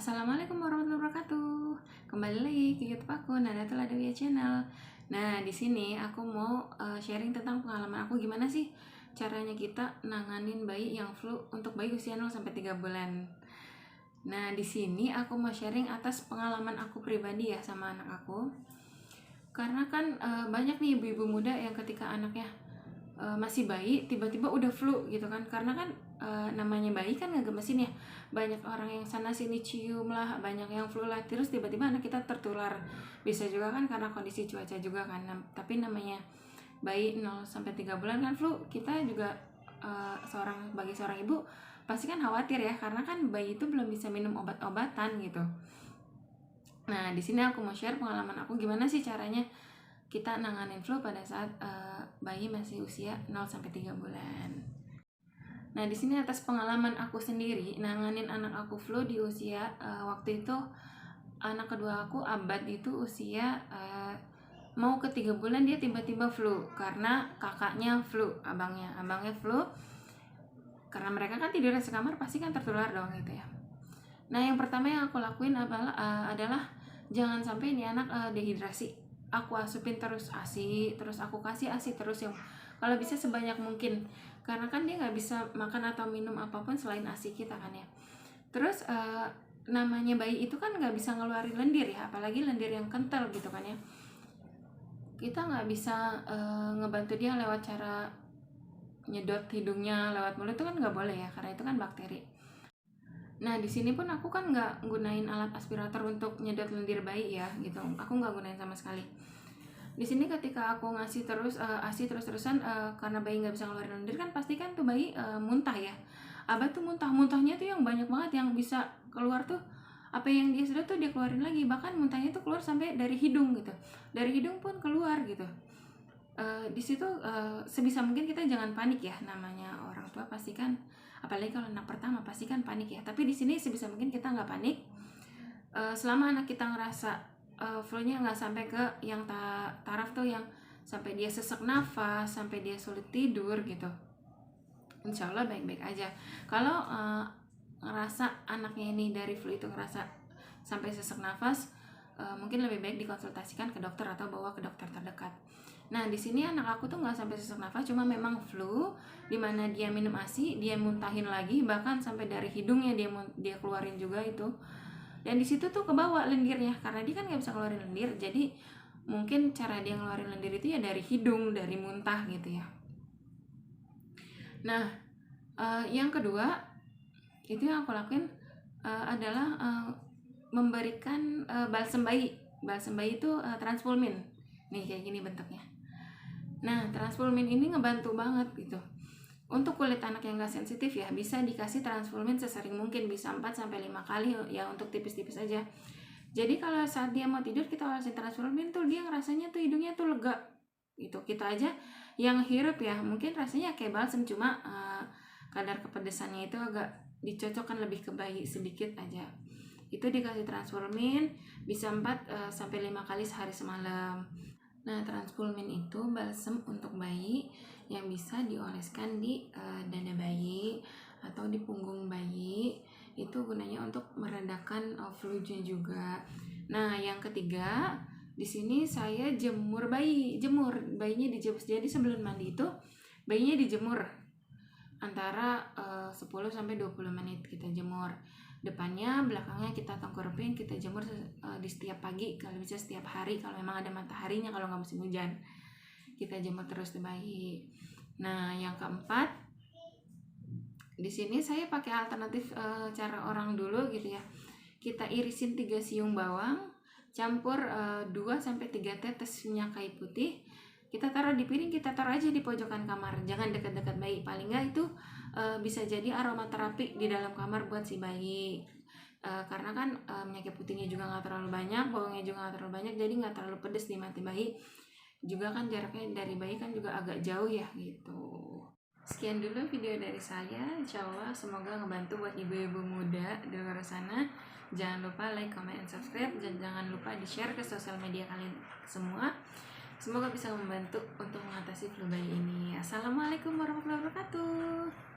Assalamualaikum warahmatullahi wabarakatuh. Kembali lagi ke YouTube aku, Nadatul Adawiyah Channel. Nah, di sini aku mau sharing tentang pengalaman aku gimana sih caranya kita nanganin bayi yang flu untuk bayi usia 0 sampai 3 bulan. Nah, di sini aku mau sharing atas pengalaman aku pribadi ya sama anak aku. Karena kan banyak nih ibu-ibu muda yang ketika anaknya masih bayi tiba-tiba udah flu gitu kan, karena kan namanya bayi kan nggak gemesin ya, banyak orang yang sana sini cium lah, banyak yang flu lah, terus tiba-tiba anak kita tertular. Bisa juga kan karena kondisi cuaca juga kan. Tapi namanya bayi 0 sampai 3 bulan kan flu, kita juga bagi seorang ibu pasti kan khawatir ya, karena kan bayi itu belum bisa minum obat-obatan gitu. Nah, di sini aku mau share pengalaman aku gimana sih caranya kita nanganin flu pada saat bayi masih usia 0 sampai 3 bulan. Nah, di sini atas pengalaman aku sendiri nanganin anak aku flu di usia waktu itu anak kedua aku Abad itu usia mau ke 3 bulan dia tiba-tiba flu karena kakaknya flu, abangnya flu. Karena mereka kan tidurnya sekamar, pasti kan tertular dong gitu ya. Nah, yang pertama yang aku lakuin adalah jangan sampai ini anak dehidrasi. Aku asupin terus ASI, terus aku kasih ASI terus yang kalau bisa sebanyak mungkin, karena kan dia nggak bisa makan atau minum apapun selain ASI kita kan ya. Terus namanya bayi itu kan nggak bisa ngeluarin lendir ya, apalagi lendir yang kental gitu kan ya. Kita nggak bisa ngebantu dia lewat cara nyedot hidungnya lewat mulut, itu kan nggak boleh ya, karena itu kan bakteri. Nah, di sini pun aku kan nggak gunain alat aspirator untuk nyedot lendir bayi ya gitu. Aku nggak gunain sama sekali. Di sini ketika aku ngasih terus ASI terus-terusan karena bayi nggak bisa ngeluarin lendir kan pasti kan tuh bayi muntah ya. Abah tuh muntahnya tuh yang banyak banget, yang bisa keluar tuh apa yang dia sudah tuh dia keluarin lagi, bahkan muntahnya tuh keluar sampai dari hidung gitu. Dari hidung pun keluar gitu. Di situ sebisa mungkin kita jangan panik ya, namanya orang tua pasti kan, apalagi kalau anak pertama pasti kan panik ya. Tapi di sini sebisa mungkin kita nggak panik selama anak kita ngerasa flu-nya nggak sampai ke yang taraf tuh yang sampai dia sesak nafas, sampai dia sulit tidur gitu. Insya Allah baik-baik aja. Kalau ngerasa anaknya ini dari flu itu ngerasa sampai sesak nafas, mungkin lebih baik dikonsultasikan ke dokter atau bawa ke dokter terdekat. Nah, di sini anak aku tuh nggak sampai sesak nafas, cuma memang flu, dimana dia minum ASI, dia muntahin lagi, bahkan sampai dari hidungnya dia keluarin juga itu. Dan di situ tuh kebawa lendirnya, karena dia kan nggak bisa keluarin lendir, jadi mungkin cara dia ngeluarin lendir itu ya dari hidung, dari muntah gitu ya. Nah, yang kedua itu yang aku lakuin adalah memberikan balsem bayi. Balsem bayi itu Transfulmin. Nih kayak gini bentuknya. Nah, Transfulmin ini ngebantu banget gitu. Untuk kulit anak yang gak sensitif ya, bisa dikasih Transfulmin sesering mungkin, bisa 4-5 kali ya, untuk tipis-tipis aja. Jadi kalau saat dia mau tidur kita kasih Transfulmin tuh dia ngerasanya tuh hidungnya tuh lega gitu. Kita aja yang hirup ya mungkin rasanya kayak balsem, cuma kadar kepedesannya itu agak dicocokkan lebih ke bayi sedikit aja. Itu dikasih Transfulmin bisa 4-5 kali sehari semalam. Nah, Transfulmin itu balsem untuk bayi yang bisa dioleskan di dada bayi atau di punggung bayi. Itu gunanya untuk meredakan flu-nya juga. Nah, yang ketiga, di sini saya jemur bayinya dijemur. Jadi sebelum mandi itu bayinya dijemur antara 10-20 menit kita jemur. Depannya, belakangnya kita tengkurapin, kita jemur di setiap pagi, kalau bisa setiap hari kalau memang ada mataharinya, kalau nggak musim hujan. Kita jemur terus di bayi. Nah, yang keempat, di sini saya pakai alternatif cara orang dulu gitu ya. Kita irisin 3 siung bawang, campur 2-3 tetes minyak kayu putih. Kita taruh di piring, kita taruh aja di pojokan kamar, jangan dekat-dekat bayi. Paling nggak itu bisa jadi aromaterapi di dalam kamar buat si bayi. Karena kan minyak putihnya juga nggak terlalu banyak, bawangnya juga nggak terlalu banyak, jadi nggak terlalu pedes di mata bayi. Juga kan jaraknya dari bayi kan juga agak jauh ya gitu. Sekian dulu video dari saya, insya Allah semoga ngebantu buat ibu-ibu muda di luar sana. Jangan lupa like, comment, and subscribe, dan jangan lupa di share ke sosial media kalian semua. Semoga bisa membantu untuk mengatasi flu bayi ini. Assalamualaikum warahmatullahi wabarakatuh.